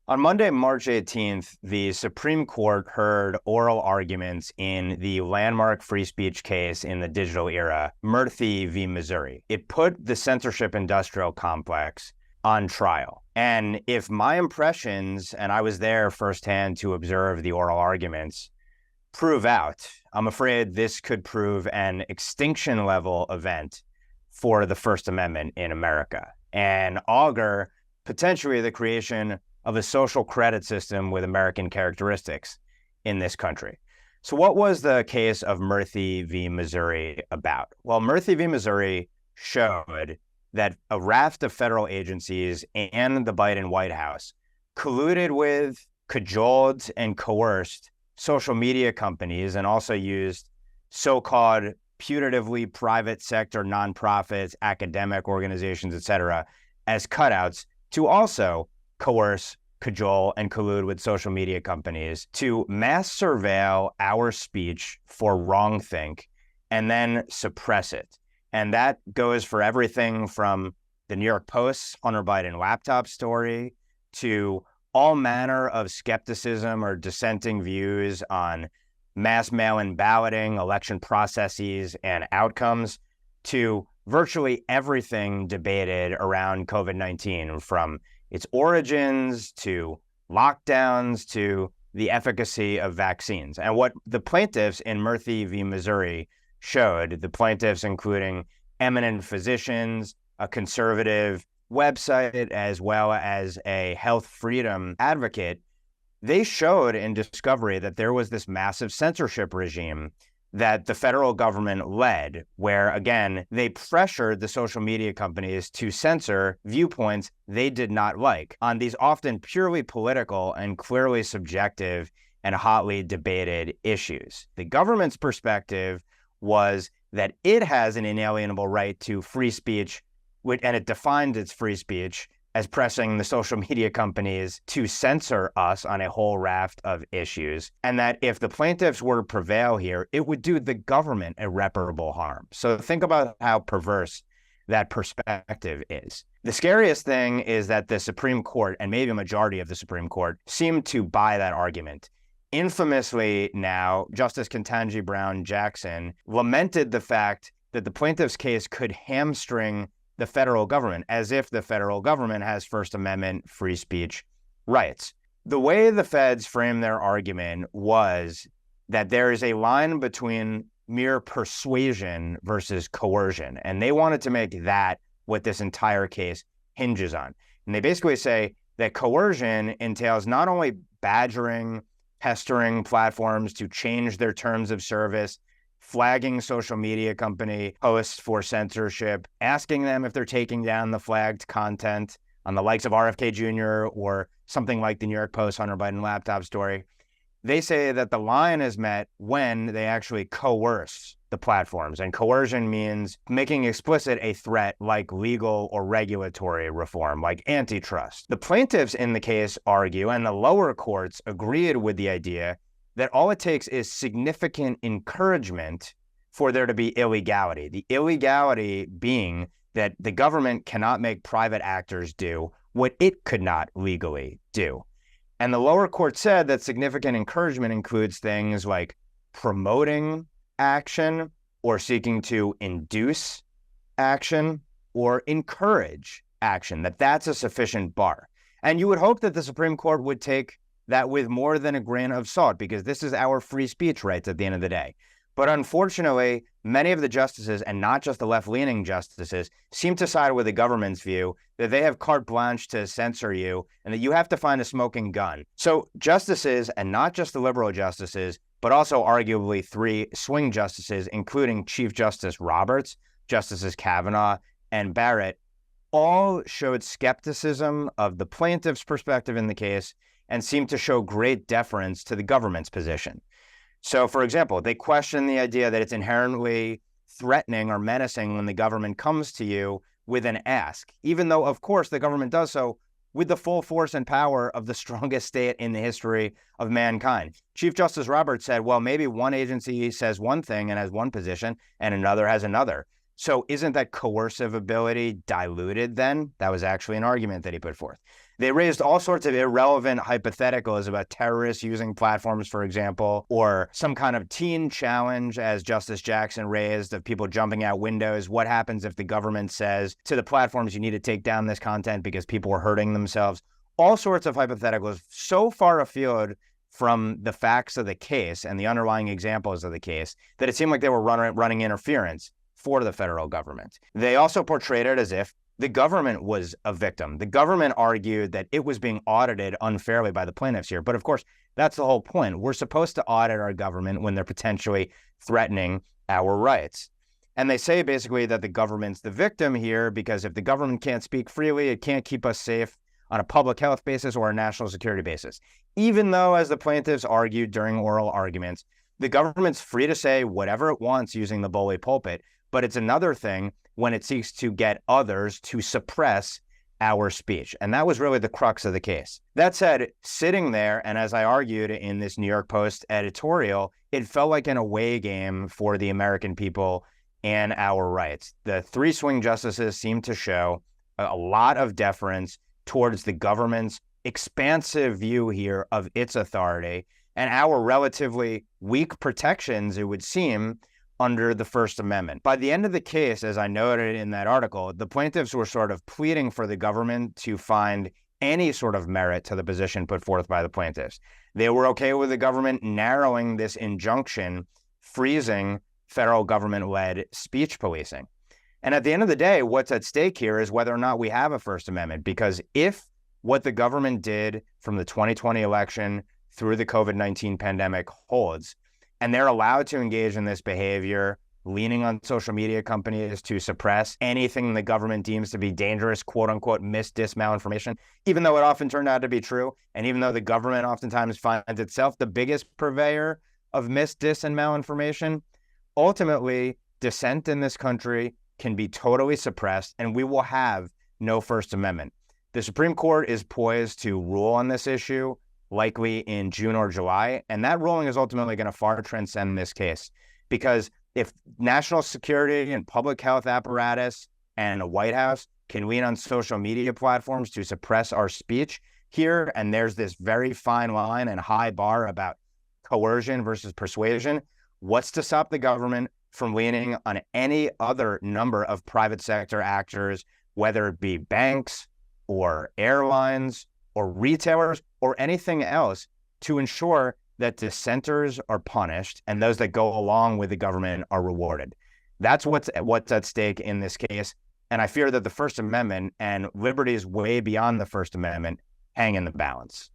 On Monday, March 18th, the Supreme Court heard oral arguments in the landmark free speech case in the digital era, Murthy v. Missouri. It put the censorship-industrial complex on trial. And if my impressions, and I was there firsthand to observe the oral arguments, prove out, I'm afraid this could prove an extinction-level event for the First Amendment in America and augur potentially the creation of a social credit system with American characteristics in this country. So what was the case of Murthy v. Missouri about? Well, Murthy v. Missouri showed that a raft of federal agencies and the Biden White House colluded with, cajoled, and coerced social media companies and also used so-called putatively private sector nonprofits, academic organizations, et cetera, as cutouts to also coerce, cajole, and collude with social media companies to mass surveil our speech for wrongthink and then suppress it. And that goes for everything from the New York Post's Hunter Biden laptop story to all manner of skepticism or dissenting views on mass mail-in balloting, election processes, and outcomes, to virtually everything debated around COVID-19, from its origins to lockdowns to the efficacy of vaccines. And what the plaintiffs in Murthy v. Missouri showed, the plaintiffs including eminent physicians, a conservative website, as well as a health freedom advocate, they showed in discovery that there was this massive censorship regime that the federal government led, where, again, they pressured the social media companies to censor viewpoints they did not like on these often purely political and clearly subjective and hotly debated issues. The government's perspective was that it has an inalienable right to free speech, and it defined its free speech as pressing the social media companies to censor us on a whole raft of issues, and that if the plaintiffs were to prevail here, it would do the government irreparable harm. So think about how perverse that perspective is. The scariest thing is that the Supreme Court, and maybe a majority of the Supreme Court, seem to buy that argument. Infamously now, Justice Ketanji Brown Jackson lamented the fact that the plaintiff's case could hamstring the federal government, as if the federal government has First Amendment free speech rights. The way the feds framed their argument was that there is a line between mere persuasion versus coercion, and they wanted to make that what this entire case hinges on. And they basically say that coercion entails not only badgering, pestering platforms to change their terms of service, flagging social media company hosts for censorship, asking them if they're taking down the flagged content on the likes of RFK Jr. or something like the New York Post Hunter Biden laptop story. They say that the line is met when they actually coerce the platforms. And coercion means making explicit a threat like legal or regulatory reform, like antitrust. The plaintiffs in the case argue, and the lower courts agreed with the idea, that all it takes is significant encouragement for there to be illegality. The illegality being that the government cannot make private actors do what it could not legally do. And the lower court said that significant encouragement includes things like promoting action or seeking to induce action or encourage action, that that's a sufficient bar. And you would hope that the Supreme Court would take that with more than a grain of salt, because this is our free speech rights at the end of the day. But unfortunately, many of the justices, and not just the left-leaning justices, seem to side with the government's view that they have carte blanche to censor you and that you have to find a smoking gun. So justices, and not just the liberal justices, but also arguably three swing justices, including Chief Justice Roberts, Justices Kavanaugh, and Barrett, all showed skepticism of the plaintiff's perspective in the case and seem to show great deference to the government's position. So, for example, they question the idea that it's inherently threatening or menacing when the government comes to you with an ask, even though, of course, the government does so with the full force and power of the strongest state in the history of mankind. Chief Justice Roberts said, well, maybe one agency says one thing and has one position and another has another. So isn't that coercive ability diluted then? That was actually an argument that he put forth. They raised all sorts of irrelevant hypotheticals about terrorists using platforms, for example, or some kind of teen challenge, as Justice Jackson raised, of people jumping out windows. What happens if the government says to the platforms, you need to take down this content because people are hurting themselves? All sorts of hypotheticals so far afield from the facts of the case and the underlying examples of the case that it seemed like they were running interference for the federal government. They also portrayed it as if the government was a victim. The government argued that it was being audited unfairly by the plaintiffs here. But of course, that's the whole point. We're supposed to audit our government when they're potentially threatening our rights. And they say basically that the government's the victim here because if the government can't speak freely, it can't keep us safe on a public health basis or a national security basis. Even though, as the plaintiffs argued during oral arguments, the government's free to say whatever it wants using the bully pulpit, but it's another thing when it seeks to get others to suppress our speech. And that was really the crux of the case. That said, sitting there, and as I argued in this New York Post editorial, it felt like an away game for the American people and our rights. The three swing justices seemed to show a lot of deference towards the government's expansive view here of its authority and our relatively weak protections, it would seem, under the First Amendment. By the end of the case, as I noted in that article, the plaintiffs were sort of pleading for the government to find any sort of merit to the position put forth by the plaintiffs. They were okay with the government narrowing this injunction, freezing federal government-led speech policing. And at the end of the day, what's at stake here is whether or not we have a First Amendment, because if what the government did from the 2020 election through the COVID-19 pandemic holds, and they're allowed to engage in this behavior, leaning on social media companies to suppress anything the government deems to be dangerous, quote unquote, malinformation, even though it often turned out to be true. And even though the government oftentimes finds itself the biggest purveyor of dis, and malinformation, ultimately dissent in this country can be totally suppressed and we will have no First Amendment. The Supreme Court is poised to rule on this issue, likely in June or July. And that ruling is ultimately going to far transcend this case. Because if national security and public health apparatus and a White House can lean on social media platforms to suppress our speech here, and there's this very fine line and high bar about coercion versus persuasion, what's to stop the government from leaning on any other number of private sector actors, whether it be banks or airlines or retailers or anything else, to ensure that dissenters are punished and those that go along with the government are rewarded? That's what's at stake in this case. And I fear that the First Amendment and liberties way beyond the First Amendment hang in the balance.